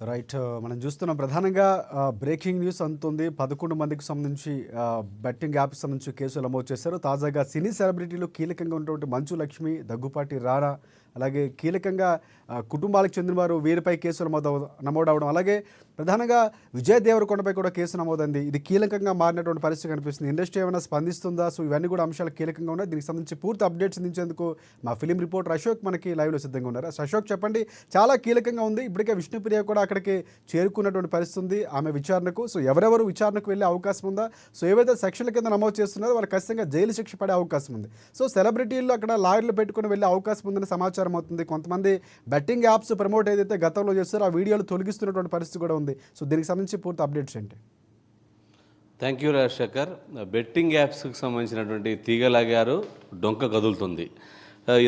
Right. మనం చూస్తున్నాం ప్రధానంగా బ్రేకింగ్ న్యూస్ అందుతుంది. 11 మందికి సంబంధించి బెట్టింగ్ యాప్స్ సంబంధించి కేసులు నమోదు చేశారు. తాజాగా సినీ సెలబ్రిటీలు కీలకంగా ఉన్నటువంటి మంచు లక్ష్మి, దగ్గుపాటి రారా, అలాగే కీలకంగా కుటుంబాలకు చెందిన వారు వీరిపై కేసులు నమోదవడం, అలాగే ప్రధానంగా విజయ్ దేవరకొండపై కూడా కేసు నమోదైంది. ఇది కీలకంగా మారినటువంటి పరిస్థితి కనిపిస్తుంది. ఇండస్ట్రీ ఏమైనా స్పందిస్తుందా? సో ఇవన్నీ కూడా అంశాలు కీలకంగా ఉన్నాయి. దీనికి సంబంధించి పూర్తి అప్డేట్స్ అందించేందుకు మా ఫిలిం రిపోర్టర్ అశోక్ మనకి లైవ్లో సిద్ధంగా ఉన్నారు. అశోక్, చెప్పండి, చాలా కీలకంగా ఉంది. ఇప్పటికే విష్ణుప్రియ కూడా అక్కడికి చేరుకున్నటువంటి పరిస్థితి ఉంది ఆమె విచారణకు. సో ఎవరెవరు విచారణకు వెళ్ళే అవకాశం ఉందా? సో ఏవైతే సెక్షన్ల కింద నమోదు చేస్తున్నారో వాళ్ళు ఖచ్చితంగా జైలు శిక్ష పడే అవకాశం ఉంది. సో సెలబ్రిటీలు అక్కడ లాయర్లు పెట్టుకుని వెళ్ళే అవకాశం ఉందని సమాచారం అవుతుంది. కొంతమంది బెట్టింగ్ యాప్స్ ప్రమోట్ ఏదైతే గతంలో చేస్తారో ఆ వీడియోలు తొలగిస్తున్నటువంటి పరిస్థితి కూడా ఉంది. సో దీనికి సంబంధించి పూర్తి అప్డేట్స్ ఏంటి? Thank you Rajasekhar. బెట్టింగ్ యాప్స్కి సంబంధించినటువంటి తీగలాగారు డొంక కదులుతుంది.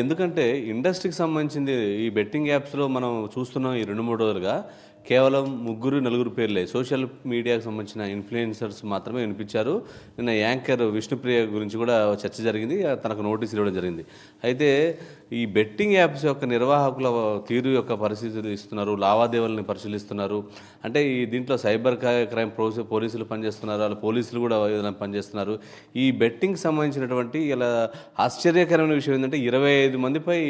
ఎందుకంటే ఇండస్ట్రీకి సంబంధించింది ఈ బెట్టింగ్ యాప్స్లో మనం చూస్తున్నాం ఈ 2-3 రోజులుగా కేవలం 3-4 పేర్లే సోషల్ మీడియాకు సంబంధించిన ఇన్ఫ్లుయెన్సర్స్ మాత్రమే వినిపించారు. నిన్న యాంకర్ విష్ణుప్రియ గురించి కూడా చర్చ జరిగింది, తనకు నోటీస్ ఇవ్వడం జరిగింది. అయితే ఈ బెట్టింగ్ యాప్స్ యొక్క నిర్వాహకుల తీరు యొక్క పరిస్థితులు ఇస్తున్నారు, లావాదేవీలను పరిశీలిస్తున్నారు. అంటే ఈ దీంట్లో సైబర్ క్రైమ్ పోలీసులు పనిచేస్తున్నారు, వాళ్ళ పోలీసులు కూడా పనిచేస్తున్నారు. ఈ బెట్టింగ్ సంబంధించినటువంటి ఇలా ఆశ్చర్యకరమైన విషయం ఏంటంటే 25 మందిపై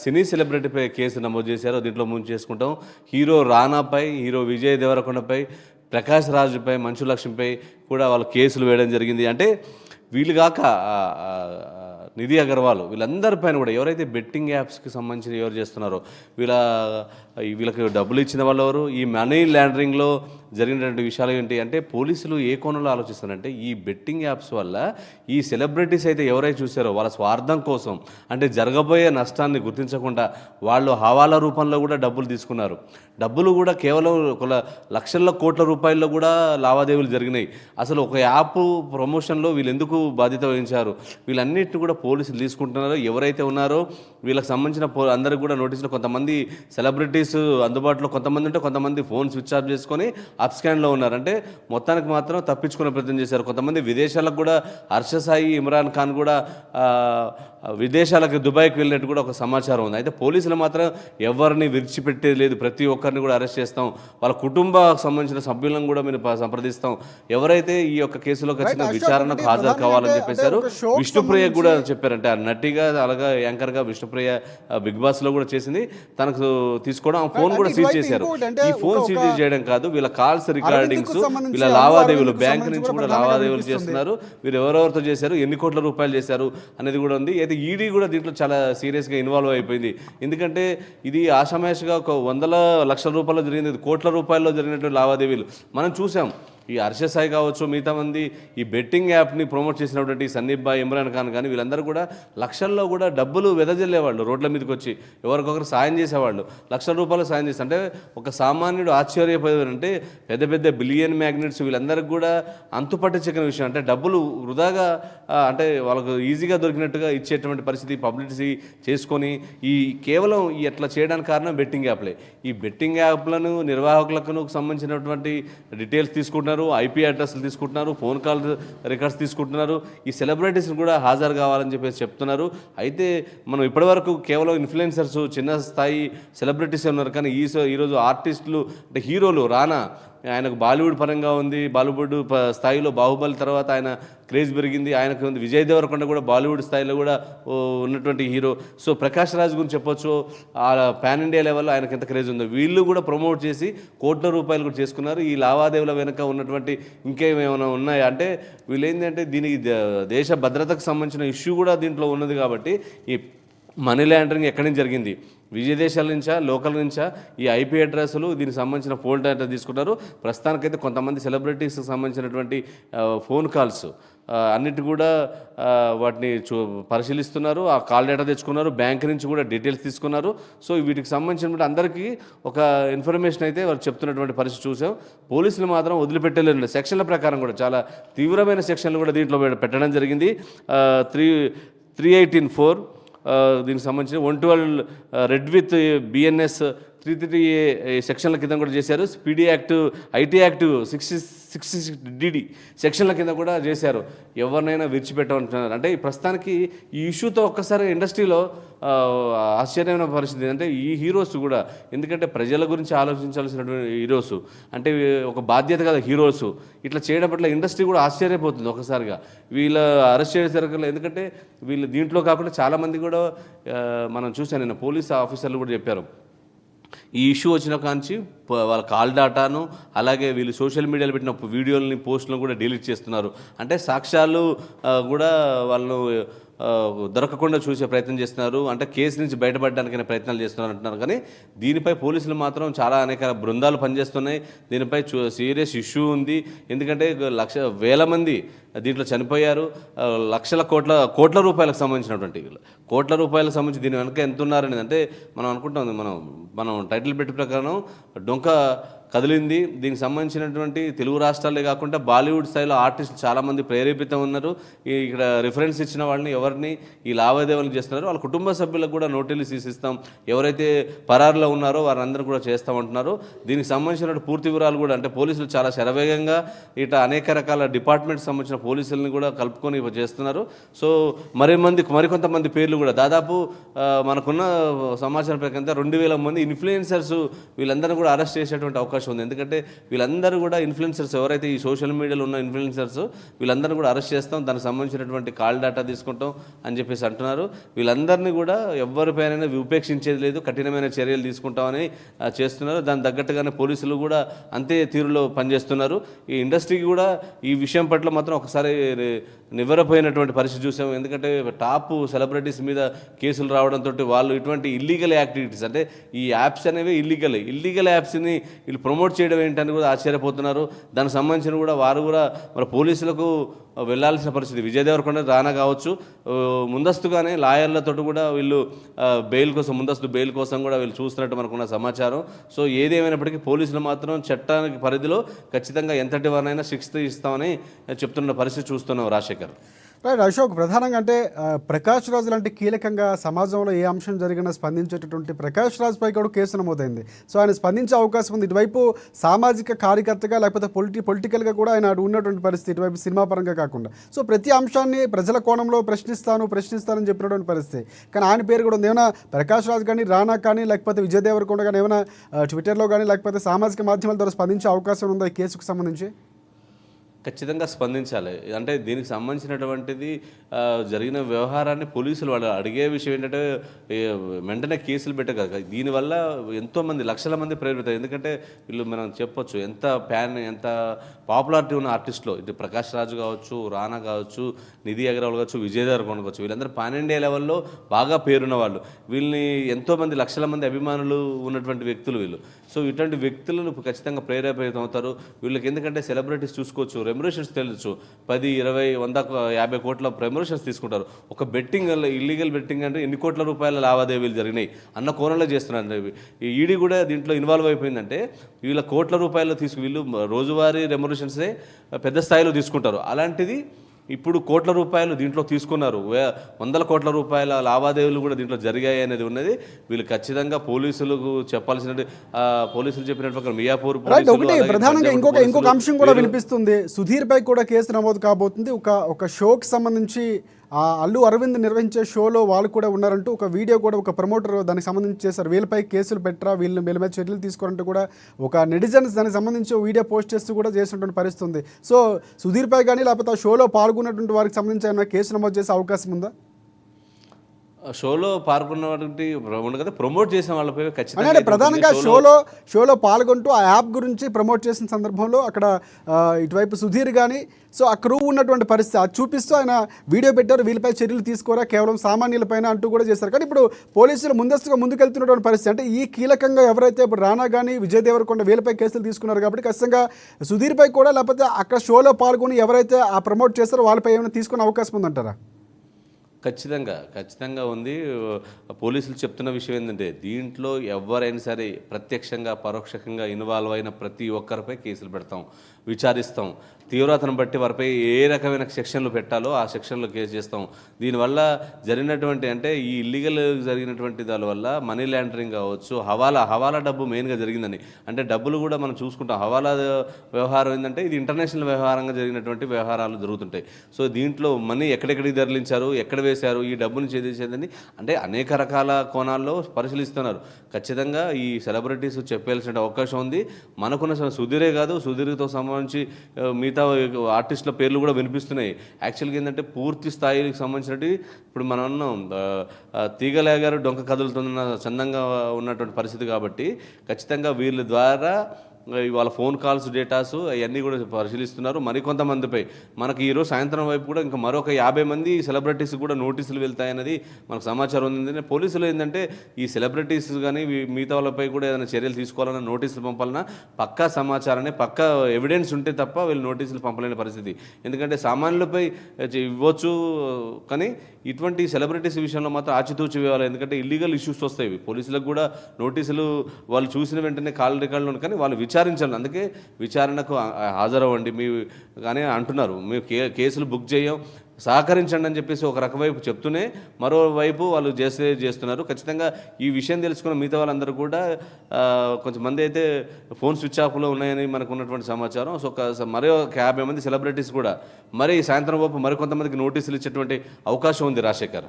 సినీ సెలబ్రిటీపై కేసు నమోదు చేశారు. దీంట్లో ముందు చేసుకుంటాం హీరో రానాపై, హీరో విజయ్ దేవరకొండపై, ప్రకాష్ రాజ్పై, మంచు లక్ష్మిపై కూడా వాళ్ళు కేసులు వేయడం జరిగింది. అంటే వీళ్ళు కాక నిధి అగర్వాల్ వీళ్ళందరిపైన కూడా ఎవరైతే బెట్టింగ్ యాప్స్కి సంబంధించి ఎవరు చేస్తున్నారో వీళ్ళకి డబ్బులు ఇచ్చిన వాళ్ళు ఎవరు, ఈ మనీ లాండరింగ్లో జరిగినటువంటి విషయాలు ఏంటి అంటే పోలీసులు ఏ కోణంలో ఆలోచిస్తారంటే ఈ బెట్టింగ్ యాప్స్ వల్ల ఈ సెలబ్రిటీస్ అయితే ఎవరైతే చూసారో వాళ్ళ స్వార్థం కోసం, అంటే జరగబోయే నష్టాన్ని గుర్తించకుండా వాళ్ళు హవాలా రూపంలో కూడా డబ్బులు తీసుకున్నారు. డబ్బులు కూడా కేవలం 1 లక్షల కోట్ల రూపాయల్లో కూడా లావాదేవీలు జరిగినాయి. అసలు ఒక యాప్ ప్రమోషన్లో వీళ్ళు ఎందుకు బాధ్యత వహించారు? వీళ్ళన్నిటిని కూడా పోలీసులు తీసుకుంటున్నారు. ఎవరైతే ఉన్నారో వీళ్ళకి సంబంధించిన అందరికి కూడా నోటీసులు, కొంతమంది సెలబ్రిటీస్ అందుబాటులో కొంతమంది ఉంటే కొంతమంది ఫోన్ స్విచ్ ఆఫ్ చేసుకొని అప్ స్కాన్లో ఉన్నారు. అంటే మొత్తానికి మాత్రం తప్పించుకునే ప్రయత్నం చేశారు. కొంతమంది విదేశాలకు కూడా, హర్షసాయి, ఇమ్రాన్ ఖాన్ కూడా విదేశాలకు దుబాయ్కి వెళ్ళినట్టు కూడా ఒక సమాచారం ఉంది. అయితే పోలీసులు మాత్రం ఎవరిని విడిచిపెట్టేది లేదు, ప్రతి ఒక్కరిని కూడా అరెస్ట్ చేస్తాం, వాళ్ళ కుటుంబానికి సంబంధించిన సభ్యులను కూడా మీరు సంప్రదిస్తాం, ఎవరైతే ఈ యొక్క కేసులో ఖచ్చితంగా విచారణకు హాజరు కావాలని చెప్పేశారు. విష్ణుప్రియ కూడా చెప్పారంటే ఆ నటిగా అలాగా యాంకర్గా విష్ణుప్రియ బిగ్ బాస్లో కూడా చేసింది, తనకు తీసుకోవడం ఆ ఫోన్ కూడా సీజ్ చేశారు. ఈ ఫోన్ సీజ్ చేయడం కాదు, వీళ్ళ కాల్స్ రికార్డింగ్స్, వీళ్ళ లావాదేవీలు, బ్యాంక్ నుంచి కూడా లావాదేవీలు చేస్తున్నారు, వీరు ఎవరెవరితో చేశారు, ఎన్ని కోట్ల రూపాయలు చేశారు అనేది కూడా ఉంది. అయితే ఈడీ కూడా దీంట్లో చాలా సీరియస్గా ఇన్వాల్వ్ అయిపోయింది. ఎందుకంటే ఇది ఆషామాషిగా ఒక 100 లక్షల రూపాయలు జరిగింది, కోట్ల రూపాయల్లో జరిగినటువంటి లావాదేవీలు మనం చూసాం. ఈ హర్షసాయి కావచ్చు, మిగతా మంది ఈ బెట్టింగ్ యాప్ని ప్రమోట్ చేసినటువంటి సందీప్ బాయ్, ఇమ్రాన్ ఖాన్ కానీ వీళ్ళందరూ కూడా లక్షల్లో కూడా డబ్బులు వెదజల్లేవాళ్ళు, రోడ్ల మీదకి వచ్చి ఎవరికొకరు సాయం చేసేవాళ్ళు, లక్షల రూపాయలు సాయం చేస్తారు. అంటే ఒక సామాన్యుడు ఆశ్చర్యపోయారంటే పెద్ద పెద్ద బిలియన్ మ్యాగ్నెట్స్ వీళ్ళందరికీ కూడా అంతుపట్టించిన విషయం. అంటే డబ్బులు వృధాగా అంటే వాళ్ళకు ఈజీగా దొరికినట్టుగా ఇచ్చేటువంటి పరిస్థితి పబ్లిసిటీ చేసుకొని ఈ కేవలం ఈ అట్లా చేయడానికి కారణం బెట్టింగ్ యాప్లే. ఈ బెట్టింగ్ యాప్లను నిర్వాహకులకు సంబంధించినటువంటి డీటెయిల్స్ తీసుకుంటున్నారు, ఐపీ అడ్రస్లు తీసుకుంటున్నారు, ఫోన్ కాల్ రికార్డ్స్ తీసుకుంటున్నారు, ఈ సెలబ్రిటీస్ని కూడా హాజరు కావాలని చెప్పేసి చెప్తున్నారు. అయితే మనం ఇప్పటివరకు కేవలం ఇన్ఫ్లుయెన్సర్స్, చిన్న స్థాయి సెలబ్రిటీస్ ఉన్నారు, కానీ ఈరోజు ఆర్టిస్టులు అంటే హీరోలు రానా, ఆయనకు బాలీవుడ్ పరంగా ఉంది, బాలీవుడ్ స్థాయిలో బాహుబలి తర్వాత ఆయన క్రేజ్ పెరిగింది, ఆయనకు ఉంది. విజయ్ దేవరకొండ కూడా బాలీవుడ్ స్థాయిలో కూడా ఉన్నటువంటి హీరో. సో ప్రకాష్ రాజ్ గురించి చెప్పొచ్చు, ఆ పాన్ ఇండియా లెవెల్లో ఆయనకు ఎంత క్రేజ్ ఉందో వీళ్ళు కూడా ప్రమోట్ చేసి కోట్ల రూపాయలు కూడా చేసుకున్నారు. ఈ లావాదేవీల వెనుక ఉన్నటువంటి ఇంకేమైనా ఉన్నాయా అంటే వీళ్ళు ఏంటంటే దీనికి దేశ భద్రతకు సంబంధించిన ఇష్యూ కూడా దీంట్లో ఉన్నది. కాబట్టి ఈ మనీ లాండరింగ్ ఎక్కడి నుంచి జరిగింది, విదేశాల నుంచా, లోకల్ నుంచా, ఈ ఐపీ అడ్రస్లు దీనికి సంబంధించిన ఫోన్ డేటా తీసుకుంటారు. ప్రస్తుతానికైతే కొంతమంది సెలబ్రిటీస్కి సంబంధించినటువంటి ఫోన్ కాల్స్ అన్నిటి కూడా వాటిని పరిశీలిస్తున్నారు, ఆ కాల్ డేటా తెచ్చుకున్నారు, బ్యాంక్ నుంచి కూడా డీటెయిల్స్ తీసుకున్నారు. సో వీటికి సంబంధించినటువంటి అందరికీ ఒక ఇన్ఫర్మేషన్ అయితే వాళ్ళు చెప్తున్నటువంటి పరిస్థితి చూసాం. పోలీసులు మాత్రం వదిలిపెట్టలేరు. సెక్షన్ల ప్రకారం కూడా చాలా తీవ్రమైన సెక్షన్లు కూడా దీంట్లో పెట్టడం జరిగింది. 318(4) దీనికి సంబంధించి 112 రెడ్ విత్ బిఎన్ఎస్ 330 సెక్షన్ల కింద కూడా చేశారు. పీడీ యాక్ట్, ఐటీ యాక్ట్ 66 సెక్షన్ల కింద కూడా చేశారు. ఎవరినైనా విడిచిపెట్టమంటున్నారు. అంటే ఈ ప్రస్తుతానికి ఈ ఇష్యూతో ఒక్కసారి ఇండస్ట్రీలో ఆశ్చర్యమైన పరిస్థితి. అంటే ఈ హీరోస్ కూడా, ఎందుకంటే ప్రజల గురించి ఆలోచించాల్సినటువంటి హీరోస్, అంటే ఒక బాధ్యత కదా హీరోస్, ఇట్లా చేయడం పట్ల ఇండస్ట్రీ కూడా ఆశ్చర్యపోతుంది ఒకసారిగా. వీళ్ళ అరెస్ట్ చేసేసరికి, ఎందుకంటే వీళ్ళు దీంట్లో కాకుండా చాలామంది కూడా మనం చూసాను, నిన్న పోలీస్ ఆఫీసర్లు కూడా చెప్పారు, ఈ ఇష్యూ వచ్చిన కాంచి వాళ్ళ కాల్ డాటాను, అలాగే వీళ్ళు సోషల్ మీడియాలో పెట్టిన వీడియోలని, పోస్టులను కూడా డిలీట్ చేస్తున్నారు. అంటే సాక్ష్యాలు కూడా వాళ్ళు దొరకకుండా చూసే ప్రయత్నం చేస్తున్నారు. అంటే కేసు నుంచి బయటపడడానికైనా ప్రయత్నాలు చేస్తున్నారు అంటున్నారు. కానీ దీనిపై పోలీసులు మాత్రం చాలా అనేక బృందాలు పనిచేస్తున్నాయి. దీనిపై సీరియస్ ఇష్యూ ఉంది. ఎందుకంటే వేల మంది దీంట్లో చనిపోయారు. కోట్ల రూపాయలకు సంబంధించినటువంటి కోట్ల రూపాయలకు సంబంధించి దీని వెనక ఎంత ఉన్నారనేది, అంటే మనం అనుకుంటాం, మనం టైటిల్ పెట్టి ప్రకారం డొంక కదిలింది. దీనికి సంబంధించినటువంటి తెలుగు రాష్ట్రాలే కాకుండా బాలీవుడ్ స్థాయిలో ఆర్టిస్టులు చాలామంది ప్రేరేపితం ఉన్నారు. ఇక్కడ రిఫరెన్స్ ఇచ్చిన వాళ్ళని ఎవరిని ఈ లావాదేవీలు చేస్తున్నారు, వాళ్ళ కుటుంబ సభ్యులకు కూడా నోటీసులు తీసిస్తాం, ఎవరైతే పరారులో ఉన్నారో వారందరూ కూడా చేస్తామంటున్నారు. దీనికి సంబంధించిన పూర్తి వివరాలు కూడా, అంటే పోలీసులు చాలా శరవేగంగా ఇట్లా అనేక రకాల డిపార్ట్మెంట్కి సంబంధించిన పోలీసులను కూడా కలుపుకొని చేస్తున్నారు. సో మరికొంతమంది పేర్లు కూడా, దాదాపు మనకున్న సమాచారం ప్రకారం 2000 మంది ఇన్ఫ్లుయెన్సర్స్, వీళ్ళందరూ కూడా అరెస్ట్ చేసేటువంటి అవకాశం ఉంది. ఎందుకంటే వీళ్ళందరూ కూడా ఇన్ఫ్లుయెన్సర్స్, ఎవరైతే ఈ సోషల్ మీడియాలో ఉన్న ఇన్ఫ్లుయెన్సర్స్, వీళ్ళందరూ కూడా అరెస్ట్ చేస్తాం, దానికి సంబంధించినటువంటి కాల్ డేటా తీసుకుంటాం అని చెప్పేసి అంటున్నారు. వీళ్ళందరినీ కూడా ఎవరిపైన ఉపేక్షించేది లేదు, కఠినమైన చర్యలు తీసుకుంటామని చేస్తున్నారు. దాని తగ్గట్టుగానే పోలీసులు కూడా అంతే తీరులో పనిచేస్తున్నారు. ఈ ఇండస్ట్రీకి కూడా ఈ విషయం పట్ల మాత్రం ఒకసారి నివ్వెరపోయినటువంటి పరిస్థితి చూసాము. ఎందుకంటే టాప్ సెలబ్రిటీస్ మీద కేసులు రావడంతో వాళ్ళు ఇటువంటి ఇల్లీగల్ యాక్టివిటీస్, అంటే ఈ యాప్స్ అనేవి ఇల్లీగల్ యాప్స్ని వీళ్ళు ప్రమోట్ చేయడం ఏంటని కూడా ఆశ్చర్యపోతున్నారు. దానికి సంబంధించిన కూడా వారు కూడా మరి పోలీసులకు వెళ్ళాల్సిన పరిస్థితి. విజయ్ దేవరకొండ, రానా కావచ్చు, ముందస్తుగానే లాయర్లతో కూడా వీళ్ళు ముందస్తు బెయిల్ కోసం కూడా వీళ్ళు చూస్తున్నట్టు మనకున్న సమాచారం. సో ఏదేమైనప్పటికీ పోలీసులు మాత్రం చట్టానికి పరిధిలో ఖచ్చితంగా ఎంతటి వారినైనా శిక్ష ఇస్తామని చెప్తున్న పరిస్థితి చూస్తున్నాం. రాజశేఖర్. రైట్ అశోక్, ప్రధానంగా అంటే ప్రకాష్ రాజ్ లాంటి కీలకంగా సమాజంలో ఏ అంశం జరిగినా స్పందించేటటువంటి ప్రకాష్ రాజ్పై కూడా కేసు నమోదైంది. సో ఆయన స్పందించే అవకాశం ఉంది. ఇటువైపు సామాజిక కార్యకర్తగా, లేకపోతే పొలిటికల్గా కూడా ఆయన ఉన్నటువంటి పరిస్థితి, ఇటువైపు సినిమా పరంగా కాకుండా. సో ప్రతి అంశాన్ని ప్రజల కోణంలో ప్రశ్నిస్తానని చెప్పినటువంటి పరిస్థితి. కానీ ఆయన పేరు కూడా ఉంది. ఏమైనా ప్రకాష్ రాజ్ కానీ, రానా కానీ, లేకపోతే విజయ్ దేవరకొండ కానీ ఏమైనా ట్విట్టర్లో కానీ, లేకపోతే సామాజిక మాధ్యమాల ద్వారా స్పందించే అవకాశం ఉందా ఈ కేసుకు సంబంధించి? ఖచ్చితంగా స్పందించాలి. అంటే దీనికి సంబంధించినటువంటిది జరిగిన వ్యవహారాన్ని పోలీసులు వాళ్ళు అడిగే విషయం ఏంటంటే వెంటనే కేసులు పెట్టక, దీనివల్ల ఎంతోమంది లక్షల మంది ప్రేరితారు. ఎందుకంటే వీళ్ళు మనం చెప్పొచ్చు ఎంత పాపులారిటీ ఉన్న ఆర్టిస్టులో, ఇటు ప్రకాష్ రాజు కావచ్చు, రానా కావచ్చు, నిధి అగర్వాల్ కావచ్చు, విజయ్ దేవరకొండ కావచ్చు, వీళ్ళందరూ పాన్ ఇండియా లెవెల్లో బాగా పేరున్న వాళ్ళు. వీళ్ళని ఎంతోమంది లక్షల మంది అభిమానులు ఉన్నటువంటి వ్యక్తులు వీళ్ళు. సో ఇటువంటి వ్యక్తులను ఖచ్చితంగా ప్రేరేపితం అవుతారు వీళ్ళకి. ఎందుకంటే సెలబ్రిటీస్ చూసుకోవచ్చు, రెమ్యునరేషన్స్ తెలుసు, 10, 20, 100, 50 కోట్ల రెమ్యునరేషన్స్ తీసుకుంటారు. ఒక బెట్టింగ్, ఇల్లీగల్ బెట్టింగ్ అంటే ఎన్ని కోట్ల రూపాయల లావాదేవీలు జరిగినాయి అన్న కోణంలో చేస్తున్నారు. ఈ ఈడీ కూడా దీంట్లో ఇన్వాల్వ్ అయిపోయిందంటే వీళ్ళ కోట్ల రూపాయలు వీళ్ళు రోజువారీ రెమ్యునరేషన్సే పెద్ద స్థాయిలో తీసుకుంటారు. అలాంటిది ఇప్పుడు కోట్ల రూపాయలు దీంట్లో తీసుకున్నారు. 100 కోట్ల రూపాయల లావాదేవీలు కూడా దీంట్లో జరిగాయి అనేది ఉన్నది. వీళ్ళు ఖచ్చితంగా పోలీసులకు చెప్పాల్సినట్టు, పోలీసులు చెప్పినట్టు ప్రకారం మియాపూర్ ప్రధానంగా ఇంకొక అంశం కూడా వినిపిస్తుంది. సుధీర్ పై కూడా కేసు నమోదు కాబోతుంది. ఒక షోకి సంబంధించి అల్లు అరవింద్ నిర్వహించే షోలో వాళ్ళు కూడా ఉన్నారంటూ ఒక వీడియో కూడా ఒక ప్రమోటర్ దానికి సంబంధించి చేశారు. వీళ్ళపై కేసులు పెట్టరా, వీళ్ళ మీద చర్యలు తీసుకోవాలంటూ కూడా ఒక నెటిజన్స్ దానికి సంబంధించి వీడియో పోస్ట్ చేస్తూ కూడా చేసినటువంటి పరిస్థితి ఉంది. సో సుధీర్పై కానీ, లేకపోతే ఆ షోలో పాల్గొన్నటువంటి వారికి సంబంధించి ఏమైనా కేసు నమోదు చేసే అవకాశం ఉందా? షోలో పాల్గొన్నటువంటి కదా ప్రమోట్ చేసిన వాళ్ళపై ఖచ్చితంగా, అంటే ప్రధానంగా షోలో పాల్గొంటూ ఆ యాప్ గురించి ప్రమోట్ చేసిన సందర్భంలో అక్కడ ఇటువైపు సుధీర్ కానీ, సో ఆ క్రూ ఉన్నటువంటి పరిస్థితి అది చూపిస్తూ ఆయన వీడియో పెట్టారు. వీళ్ళపై చర్యలు తీసుకోరా, కేవలం సామాన్యులపైన అంటూ కూడా చేశారు. కానీ ఇప్పుడు పోలీసులు ముందస్తుగా ముందుకెళ్తున్నటువంటి పరిస్థితి, అంటే ఈ కీలకంగా ఎవరైతే ఇప్పుడు రానా కానీ, విజయ్ దేవరకొండ వీళ్ళపై కేసులు తీసుకున్నారు కాబట్టి ఖచ్చితంగా సుధీర్పై కూడా, లేకపోతే అక్కడ షోలో పాల్గొని ఎవరైతే ఆ ప్రమోట్ చేస్తారో వాళ్ళపై ఏమైనా తీసుకునే అవకాశం ఉందంటారా? ఖచ్చితంగా ఉంది. పోలీసులు చెప్తున్న విషయం ఏంటంటే దీంట్లో ఎవరైనా సరే ప్రత్యక్షంగా పరోక్షంగా ఇన్వాల్వ్ అయిన ప్రతి ఒక్కరిపై కేసులు పెడతాం, విచారిస్తాం. తీవ్రతను బట్టి వారిపై ఏ రకమైన సెక్షన్లు పెట్టాలో ఆ సెక్షన్లో కేసు చేస్తాం. దీనివల్ల జరిగినటువంటి అంటే ఈ ఇల్లీగల్ జరిగినటువంటి దానివల్ల మనీ లాండరింగ్ కావచ్చు, హవాలా డబ్బు మెయిన్గా జరిగిందని. అంటే డబ్బులు కూడా మనం చూసుకుంటాం. హవాలా వ్యవహారం ఏంటంటే ఇది ఇంటర్నేషనల్ వ్యవహారంగా జరిగినటువంటి వ్యవహారాలు జరుగుతుంటాయి. సో దీంట్లో మనీ ఎక్కడెక్కడికి తరలించారు, ఎక్కడ వేశారు, ఈ డబ్బుని చేసేదని అంటే అనేక రకాల కోణాల్లో పరిశీలిస్తున్నారు. ఖచ్చితంగా ఈ సెలబ్రిటీస్ చెప్పాల్సిన అవకాశం ఉంది. మనకున్న సుధీరే కాదు, సుధీర్తో సంబంధించి మిగతా ఆర్టిస్టుల పేర్లు కూడా వినిపిస్తున్నాయి. యాక్చువల్గా ఏంటంటే పూర్తి స్థాయికి సంబంధించినట్టు ఇప్పుడు మనం అన్నాం తీగలే గారు డొంక కదులుతున్న చందంగా ఉన్నటువంటి పరిస్థితి కాబట్టి ఖచ్చితంగా వీళ్ళ ద్వారా వాళ్ళ ఫోన్ కాల్స్ డేటాస్ అవన్నీ కూడా పరిశీలిస్తున్నారు. మరికొంతమందిపై మనకి ఈరోజు సాయంత్రం వైపు కూడా ఇంకా మరొక 50 మంది సెలబ్రిటీస్ కూడా నోటీసులు వెళ్తాయన్నది మనకు సమాచారం ఉంది. పోలీసులు ఏంటంటే ఈ సెలబ్రిటీస్ కానీ మిగతా వాళ్ళపై కూడా ఏదైనా చర్యలు తీసుకోవాలన్నా నోటీసులు పంపాలన్నా పక్కా సమాచారాన్ని పక్కా ఎవిడెన్స్ ఉంటే తప్ప వీళ్ళు నోటీసులు పంపలేని పరిస్థితి. ఎందుకంటే సామాన్యులపై ఇవ్వచ్చు కానీ ఇటువంటి సెలబ్రిటీస్ విషయంలో మాత్రం ఆచితూచి వేయాలి. ఎందుకంటే ఇల్లీగల్ ఇష్యూస్ వస్తాయి. పోలీసులకు కూడా నోటీసులు వాళ్ళు చూసిన వెంటనే కాల్ రికార్డులు కానీ వాళ్ళు విచారించాలి. అందుకే విచారణకు హాజరవ్వండి మీ కానీ అంటున్నారు. మేము కేసులు బుక్ చేయం, సహకరించండి అని చెప్పేసి ఒక రకవైపు చెప్తూనే మరోవైపు వాళ్ళు చేస్తున్నారు. ఖచ్చితంగా ఈ విషయం తెలుసుకున్న మిగతా వాళ్ళందరూ కూడా కొంతమంది అయితే ఫోన్ స్విచ్ ఆఫ్లో ఉన్నాయని మనకు ఉన్నటువంటి సమాచారం. సో మరో 50 మంది సెలబ్రిటీస్ కూడా మరి సాయంత్రం వైపు మరికొంతమందికి నోటీసులు ఇచ్చేటువంటి అవకాశం ఉంది Rajasekhar.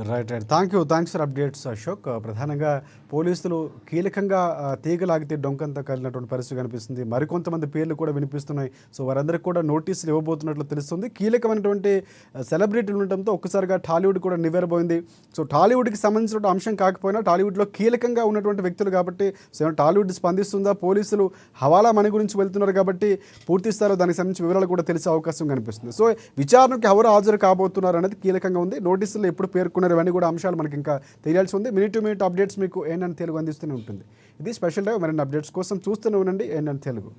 Right. Thanks for updates Ashok. ప్రధానంగా పోలీసులు కీలకంగా తీగలాగితే డొంకంతా కలిగినటువంటి పరిస్థితి కనిపిస్తుంది. మరికొంతమంది పేర్లు కూడా వినిపిస్తున్నాయి. సో వారందరికీ కూడా నోటీసులు ఇవ్వబోతున్నట్లు తెలుస్తుంది. కీలకమైనటువంటి సెలబ్రిటీలు ఉండటంతో ఒక్కసారిగా టాలీవుడ్ కూడా నివ్వెరబోయింది. సో టాలీవుడ్కి సంబంధించిన అంశం కాకపోయినా టాలీవుడ్లో కీలకంగా ఉన్నటువంటి వ్యక్తులు కాబట్టి సో టాలీవుడ్ స్పందిస్తుందా, పోలీసులు హవాలా మనీ గురించి వెళ్తున్నారు కాబట్టి పూర్తి స్థాయిలో దానికి సంబంధించిన వివరాలు కూడా తెలిసే అవకాశం కనిపిస్తుంది. సో విచారణకు ఎవరు హాజరు కాబోతున్నారు అనేది కీలకంగా ఉంది. నోటీసులు ఎప్పుడు పేర్కొన్నారు ఇవన్నీ కూడా అంశాలు మనకి ఇంకా తెలియాల్సి ఉంది. మినిట్ టు మినిట్ అప్డేట్స్ మీకు ఏఎన్ఎన్ తెలుగు అందిస్తూనే ఉంటుంది. ఇది స్పెషల్ డే. మరిన్ని అప్డేట్స్ కోసం చూస్తూనే ఉండండి ఏఎన్ఎన్ తెలుగు.